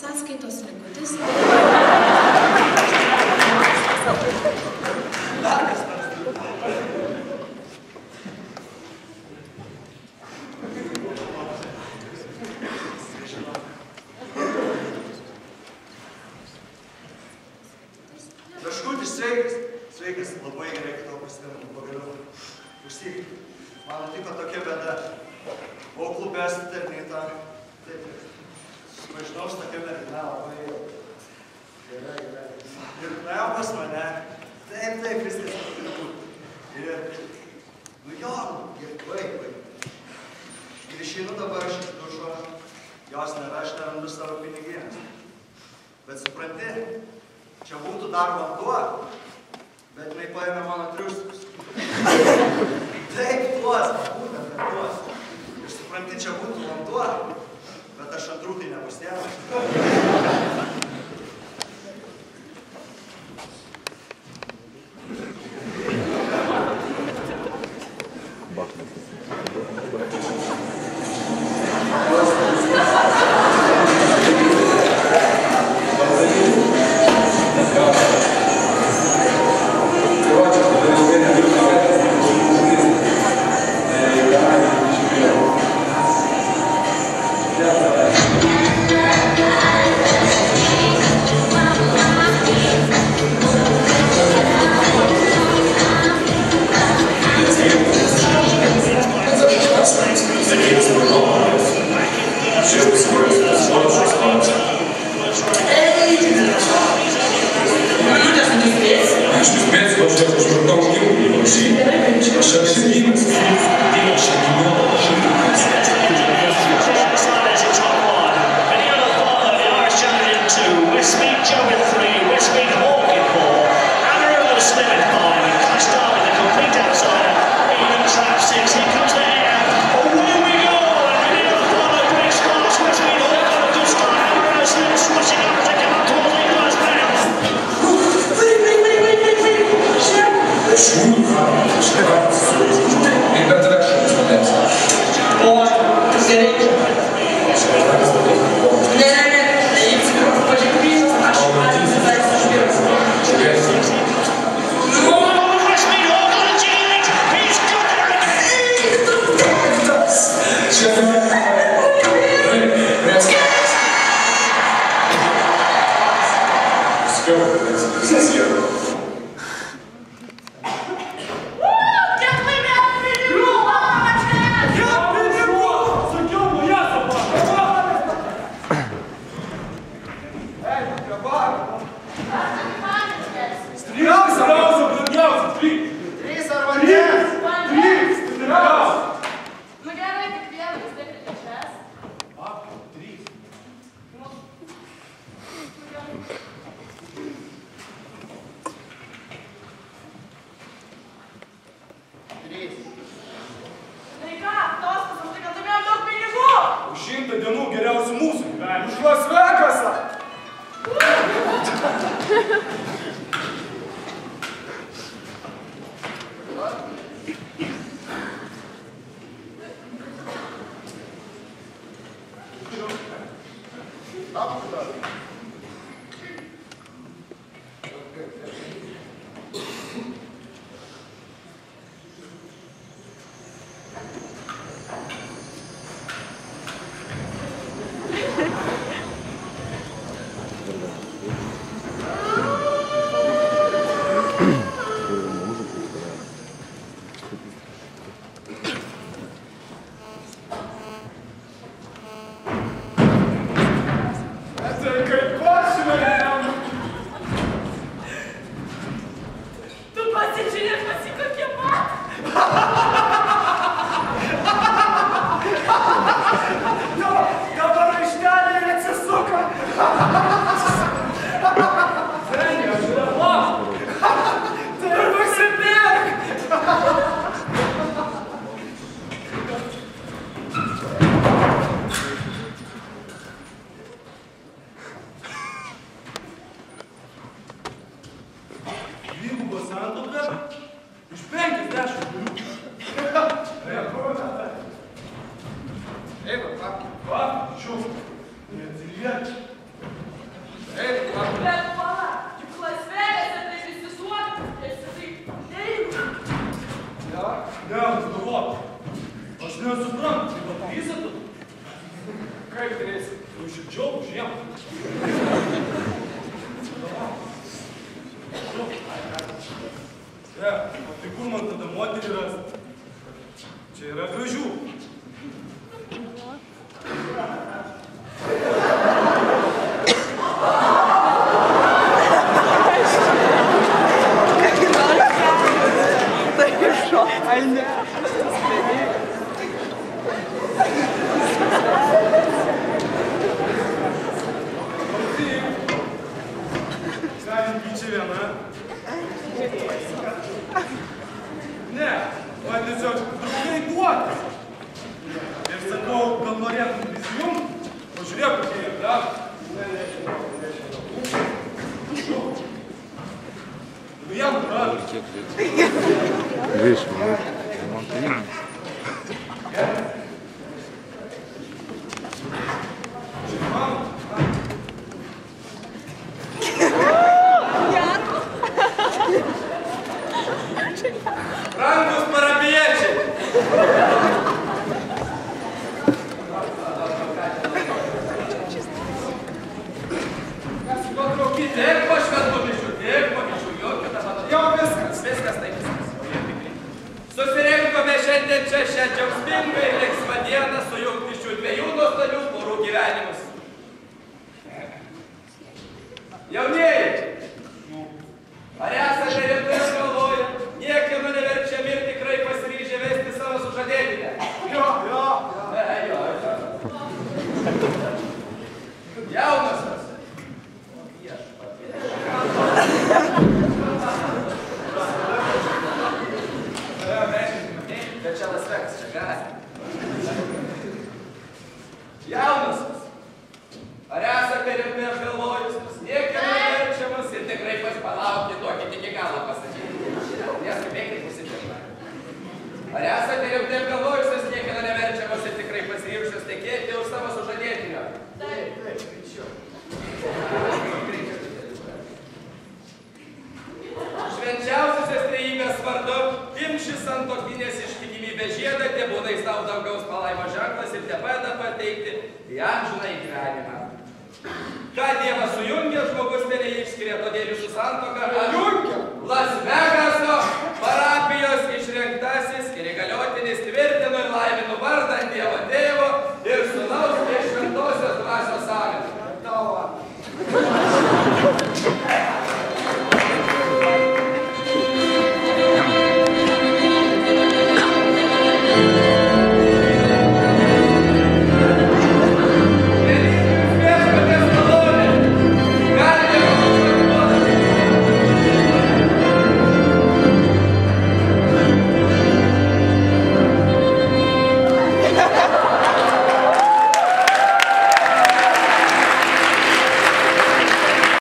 Sąskaitos likutis. Raškutis sveikas. Sveikas, labai gerai, kad tau pasidavimu pagaliau. Užsik, man nutiko tokia bėda. Buvau klubės tarnyta. Taip, suvažinau su tokia mergina, labai gerai. Ir nuėjau pas mane. Taip, viskas turi būti. Ir, nu jo, gerai. Ir išeinu dabar aš iš dušo. Jos nėra, aš nerandu savo piniginės. Bet supranti, čia būtų dar vanduo, bet jinai paėmė mano triustus. Taip, tuos, būtent tuos. Ir supranti, čia būtų vanduo, bet aš antrų tai nepastėjau. žiemą. O tai kur man tada moterį ras? Čia yra gražių. Ai ne. Čia viena. Ne, man tiesiog draugai duotis. Ir sakau, gal norėtum prisijungti? Pažiūrėk, kokie jie dar. Nu jam, brad. 20 minut. Man tai įmė. Rangus parapiečiai! Kas ko trauki, tiek po šventumišių, jokio dabar. Jau viskas taip viskas. Susirinkome šiandien čia šią džiaugsmingą ir linksmą dieną sujungti šių dviejų nuostabių porų gyvenimus. Jaunieji! Ar esate rimtai galvoję? Niekieno neverčia mirti, tikrai pasiryžę vesti savo sužadėtinę. Jo. Jaunosios. Bet čia Las Vegas, čia gali. Jaunosios. Ar esate rimtai apgalvojusios? Niekieno neverčiamas ir tikrai palaukti, duokit iki galo pasakyti. Neskubėkit pusitėmą. Ar esate rimtai apgalvojusios, niekieno neverčiamos ir tikrai pasiryžusios tekėti už savo sužadėtinio? Taip, greičiau. Švenčiausiosios trejybės vardu imši santuokinės ištikimybės žiedą, tebūnais tau dangaus palaimos ženklas ir tepadeda pateikti į amžiną gyvenimą. Ką Dievas sujungė,